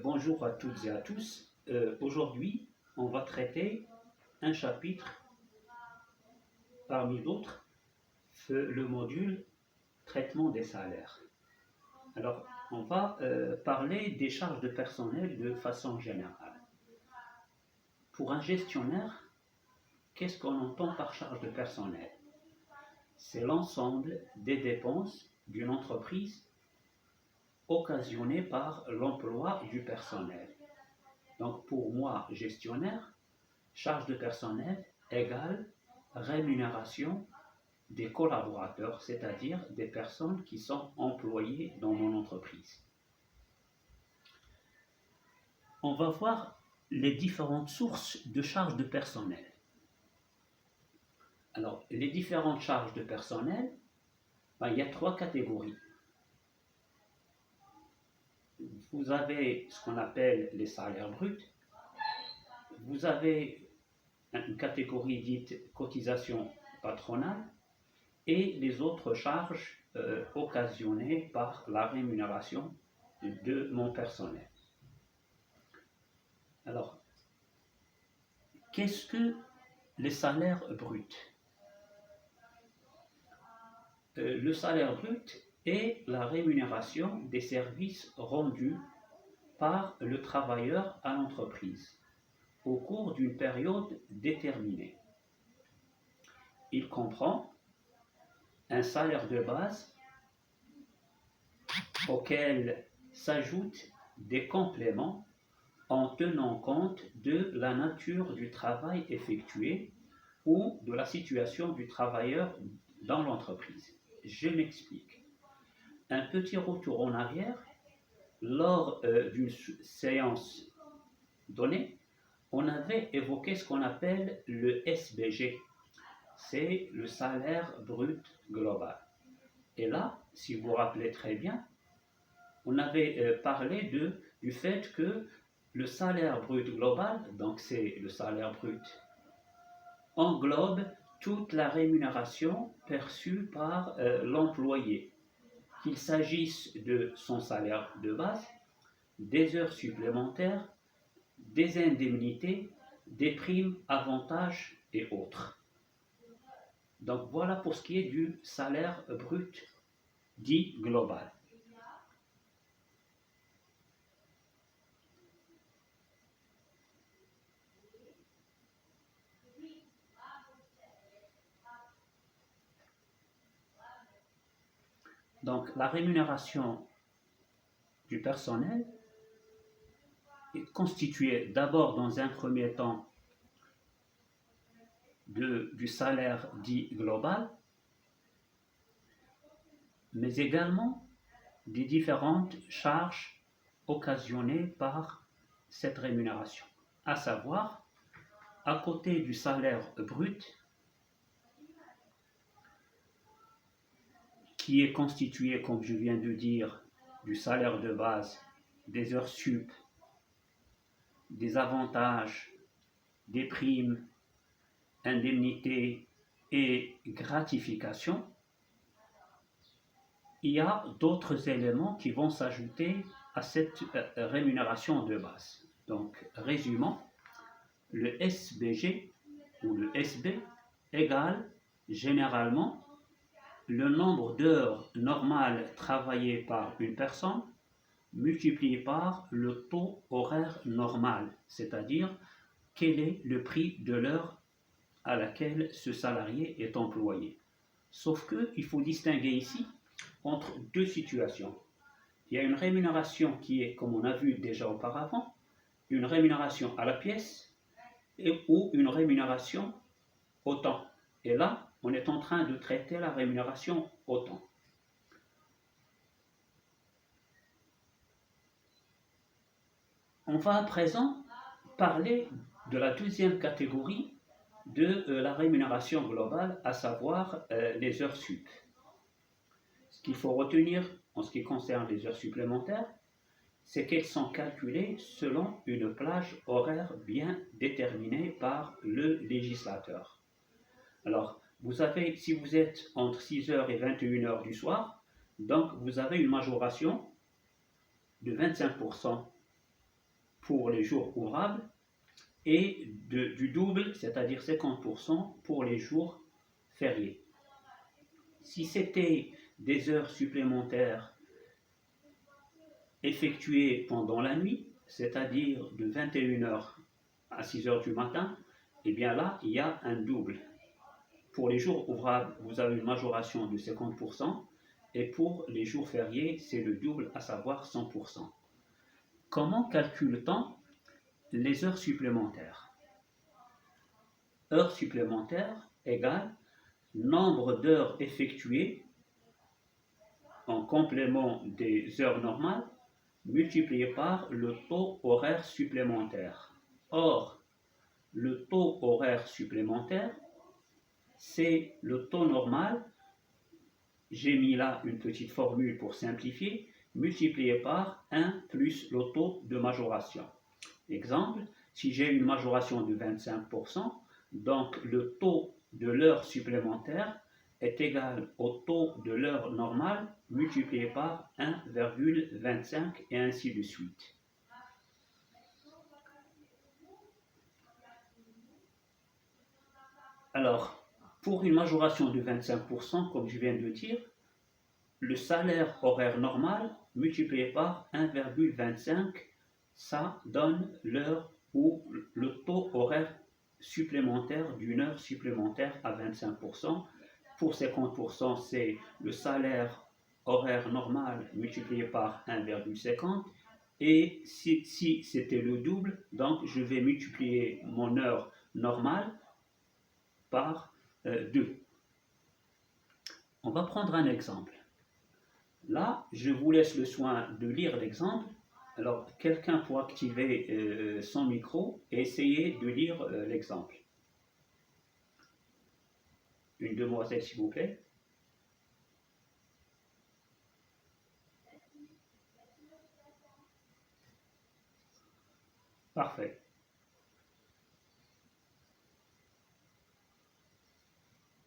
Bonjour à toutes et à tous. Aujourd'hui, on va traiter un chapitre parmi d'autres, le module traitement des salaires. Alors, on va parler des charges de personnel de façon générale. Pour un gestionnaire, qu'est-ce qu'on entend par charge de personnel? C'est l'ensemble des dépenses d'une entreprise occasionnées par l'emploi du personnel. Donc pour moi, gestionnaire, charge de personnel égale rémunération des collaborateurs, c'est-à-dire des personnes qui sont employées dans mon entreprise. On va voir les différentes sources de charges de personnel. Alors, les différentes charges de personnel, il y a trois catégories. Vous avez ce qu'on appelle les salaires bruts. Vous avez une catégorie dite cotisation patronale et les autres charges occasionnées par la rémunération de mon personnel. Alors, qu'est-ce que les salaires bruts? Le salaire brut est la rémunération des services rendus par le travailleur à l'entreprise au cours d'une période déterminée. Il comprend un salaire de base auquel s'ajoutent des compléments en tenant compte de la nature du travail effectué ou de la situation du travailleur dans l'entreprise. Je m'explique. Un petit retour en arrière, lors d'une séance donnée, on avait évoqué ce qu'on appelle le SBG, c'est le salaire brut global. Et là, si vous vous rappelez très bien, on avait parlé du fait que le salaire brut global, donc c'est le salaire brut, englobe toute la rémunération perçue par l'employé, qu'il s'agisse de son salaire de base, des heures supplémentaires, des indemnités, des primes, avantages et autres. Donc voilà pour ce qui est du salaire brut dit global. Donc la rémunération du personnel est constituée d'abord dans un premier temps du salaire dit global, mais également des différentes charges occasionnées par cette rémunération. À savoir, à côté du salaire brut, qui est constitué, comme je viens de dire, du salaire de base, des heures sup, des avantages, des primes, indemnités et gratifications, il y a d'autres éléments qui vont s'ajouter à cette rémunération de base. Donc, résumons, le SBG ou le SB égale généralement le nombre d'heures normales travaillées par une personne multiplié par le taux horaire normal, c'est-à-dire quel est le prix de l'heure à laquelle ce salarié est employé. Sauf qu'il faut distinguer ici entre deux situations. Il y a une rémunération qui est, comme on a vu déjà auparavant, une rémunération à la pièce ou une rémunération au temps. Et là, on est en train de traiter la rémunération au temps. On va à présent parler de la deuxième catégorie de la rémunération globale, à savoir les heures sup. Ce qu'il faut retenir en ce qui concerne les heures supplémentaires, c'est qu'elles sont calculées selon une plage horaire bien déterminée par le législateur. Alors, vous avez, si vous êtes entre 6h et 21h du soir, donc vous avez une majoration de 25% pour les jours ouvrables et du double, c'est-à-dire 50% pour les jours fériés. Si c'était des heures supplémentaires effectuées pendant la nuit, c'est-à-dire de 21h à 6h du matin, eh bien là, il y a un double. Pour les jours ouvrables, vous avez une majoration de 50%, et pour les jours fériés, c'est le double, à savoir 100%. Comment calcule-t-on les heures supplémentaires? Heures supplémentaires égale nombre d'heures effectuées en complément des heures normales multiplié par le taux horaire supplémentaire. Or, le taux horaire supplémentaire, c'est le taux normal, j'ai mis là une petite formule pour simplifier, multiplié par 1 plus le taux de majoration. Exemple, si j'ai une majoration de 25%, donc le taux de l'heure supplémentaire est égal au taux de l'heure normale multiplié par 1,25 et ainsi de suite. Alors, pour une majoration de 25%, comme je viens de dire, le salaire horaire normal multiplié par 1,25, ça donne l'heure ou le taux horaire supplémentaire d'une heure supplémentaire à 25%. Pour 50%, c'est le salaire horaire normal multiplié par 1,50. Et si c'était le double, donc je vais multiplier mon heure normale par 2. On va prendre un exemple. Là, je vous laisse le soin de lire l'exemple. Alors, quelqu'un pour activer son micro et essayer de lire l'exemple. Une demoiselle, s'il vous plaît. Parfait.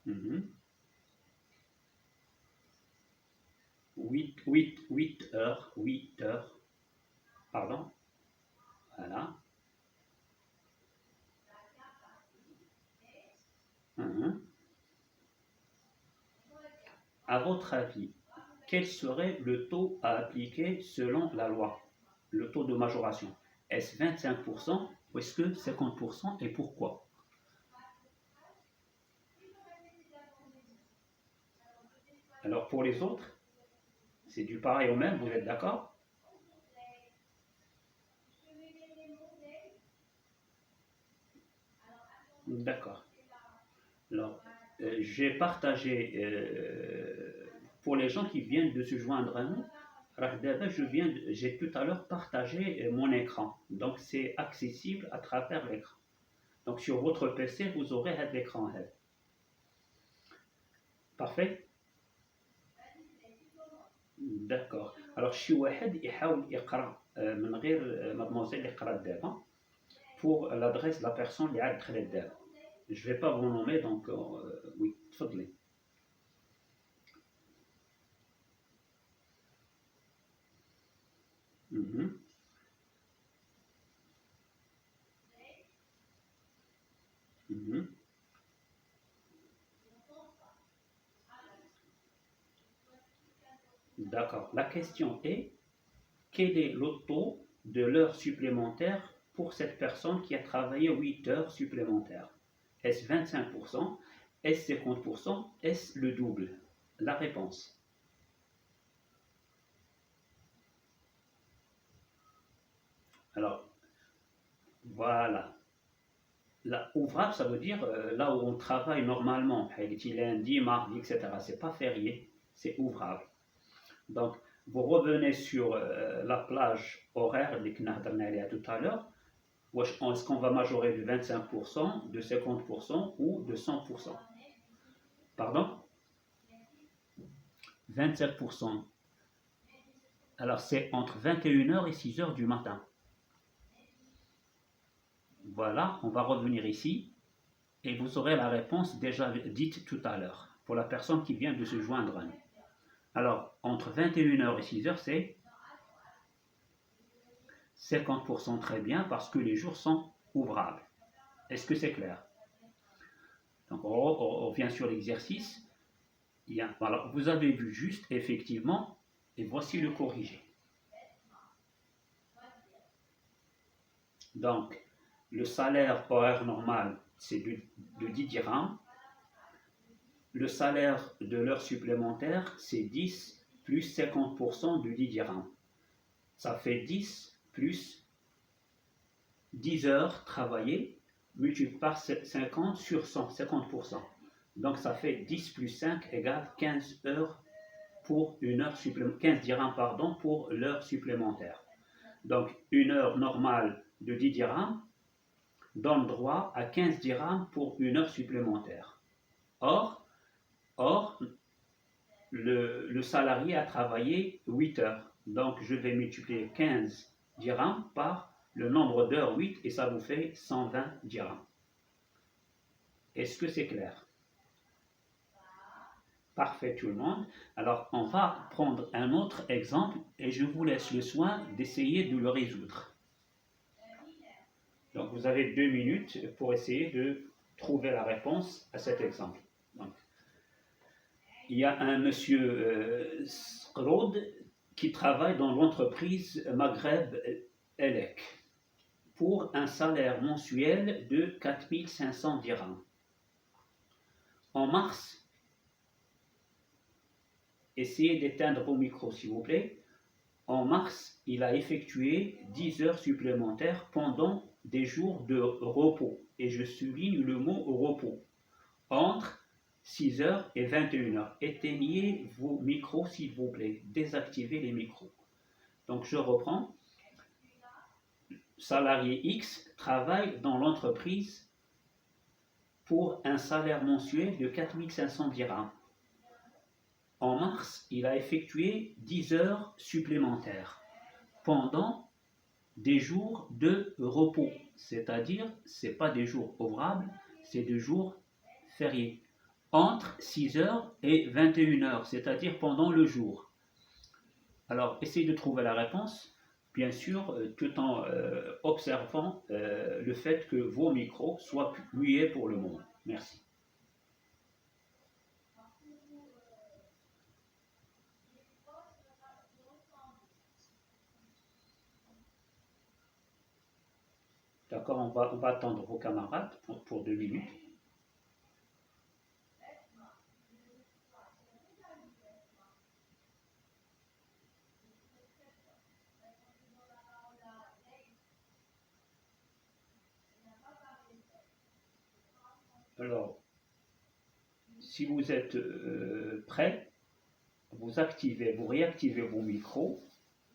Mm-hmm. 8 heures. Pardon. Voilà. Mm-hmm. À votre avis, quel serait le taux à appliquer selon la loi? Le taux de majoration. Est-ce 25% ou est-ce que 50% et pourquoi? Alors pour les autres, c'est du pareil au même, vous êtes d'accord? D'accord. Alors, j'ai partagé, pour les gens qui viennent de se joindre à nous, j'ai tout à l'heure partagé mon écran. Donc c'est accessible à travers l'écran. Donc sur votre PC, vous aurez l'écran. Parfait? D'accord. Alors شي واحد يحاول يقرا من غير mademoiselle يقرا دابا pour l'adresse de la personne اللي عاد دخلت دابا. Je ne vais pas vous nommer, donc oui, تفضلي. Mhm. Mhm. D'accord. La question est, quel est le taux de l'heure supplémentaire pour cette personne qui a travaillé 8 heures supplémentaires? Est-ce 25%? Est-ce 50%? Est-ce le double? La réponse. Alors, voilà. Là, ouvrable, ça veut dire là où on travaille normalement, lundi, mardi, etc. C'est pas férié, c'est ouvrable. Donc, vous revenez sur la plage horaire qu'on a parlé tout à l'heure. Est-ce qu'on va majorer de 25%, de 50% ou de 100%? Pardon? 27%. Alors, c'est entre 21h et 6h du matin. Voilà, on va revenir ici et vous aurez la réponse déjà dite tout à l'heure pour la personne qui vient de se joindre à nous. Alors, entre 21h et 6h, c'est 50% très bien parce que les jours sont ouvrables. Est-ce que c'est clair? Donc on revient sur l'exercice. Voilà, vous avez vu juste, effectivement, et voici le corrigé. Donc, le salaire horaire normal, c'est de 10 dirhams. Le salaire de l'heure supplémentaire, c'est 10 plus 50% de 10 dirhams. Ça fait 10 plus 10 heures travaillées, multiplié par 50 sur 100, 50%. Donc ça fait 10 plus 5 égale 15 heures pour une heure supplémentaire, 15 dirhams pardon, pour l'heure supplémentaire. Donc une heure normale de 10 dirhams donne droit à 15 dirhams pour une heure supplémentaire. Or le salarié a travaillé 8 heures. Donc je vais multiplier 15 dirhams par le nombre d'heures 8 et ça vous fait 120 dirhams. Est-ce que c'est clair? Parfait tout le monde. Alors on va prendre un autre exemple et je vous laisse le soin d'essayer de le résoudre. Donc vous avez 2 minutes pour essayer de trouver la réponse à cet exemple. Donc, il y a un monsieur Scrod qui travaille dans l'entreprise Maghreb Elec pour un salaire mensuel de 4500 dirhams. En mars, essayez d'éteindre vos micros s'il vous plaît. En mars, il a effectué 10 heures supplémentaires pendant des jours de repos. Et je souligne le mot repos. Entre 6 heures et 21 heures. Éteignez vos micros s'il vous plaît. Désactivez les micros. Donc je reprends. Salarié X travaille dans l'entreprise pour un salaire mensuel de 4500 dirhams. En mars, il a effectué 10 heures supplémentaires pendant des jours de repos, c'est-à-dire ce n'est pas des jours ouvrables, c'est des jours fériés, entre 6 heures et 21 heures, c'est-à-dire pendant le jour. Alors, essayez de trouver la réponse, bien sûr, tout en observant le fait que vos micros soient muets pour le moment. Merci. D'accord, on va attendre vos camarades pour 2 minutes. Alors, si vous êtes prêts, vous réactivez vos micros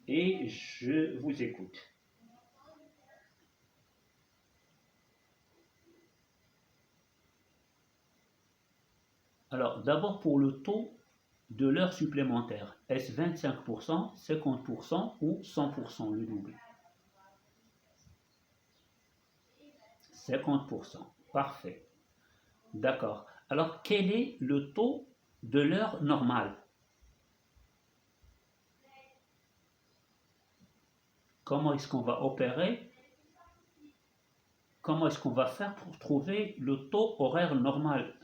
et je vous écoute. Alors, d'abord pour le taux de l'heure supplémentaire, est-ce 25%, 50% ou 100% le double? 50%, parfait. D'accord. Alors, quel est le taux de l'heure normale? Comment est-ce qu'on va opérer? Comment est-ce qu'on va faire pour trouver le taux horaire normal?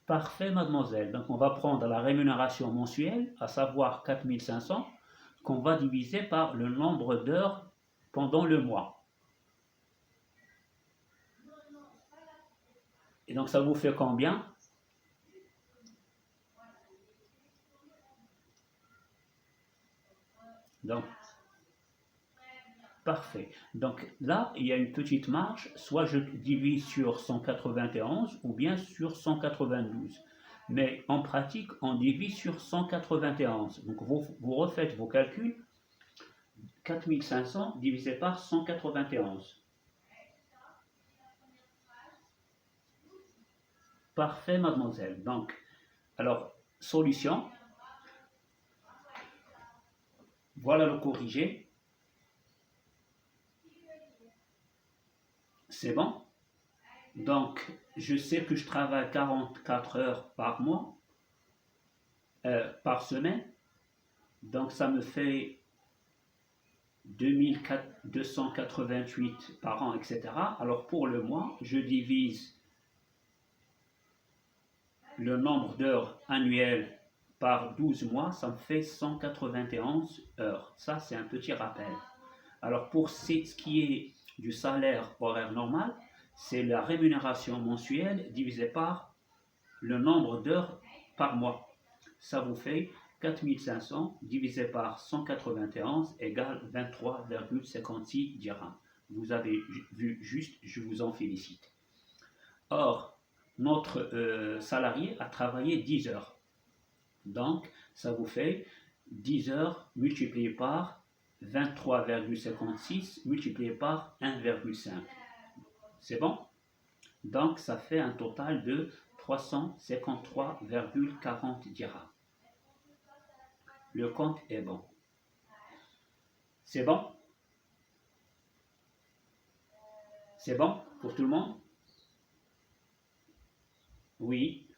Parfait, mademoiselle. Donc, on va prendre la rémunération mensuelle, à savoir 4500, qu'on va diviser par le nombre d'heures pendant le mois. Et donc, ça vous fait combien? Donc, parfait. Donc là, il y a une petite marge, soit je divise sur 191 ou bien sur 192. Mais en pratique, on divise sur 191. Donc vous refaites vos calculs, 4500 divisé par 191. Parfait, mademoiselle. Donc, alors, solution. Voilà le corrigé. C'est bon? Donc, je sais que je travaille 44 heures par mois. par semaine. Donc ça me fait 2288 par an, etc. Alors pour le mois, je divise le nombre d'heures annuelles par 12 mois, ça me fait 191 heures. Ça, c'est un petit rappel. Alors pour ce qui est du salaire horaire normal, c'est la rémunération mensuelle divisée par le nombre d'heures par mois. Ça vous fait 4500 divisé par 191 égale 23,56 dirhams. Vous avez vu juste, je vous en félicite. Or, notre salarié a travaillé 10 heures. Donc, ça vous fait 10 heures multiplié par 23,56 multiplié par 1,5. C'est bon? Donc, ça fait un total de 353,40 dirhams. Le compte est bon. C'est bon? C'est bon pour tout le monde? Oui.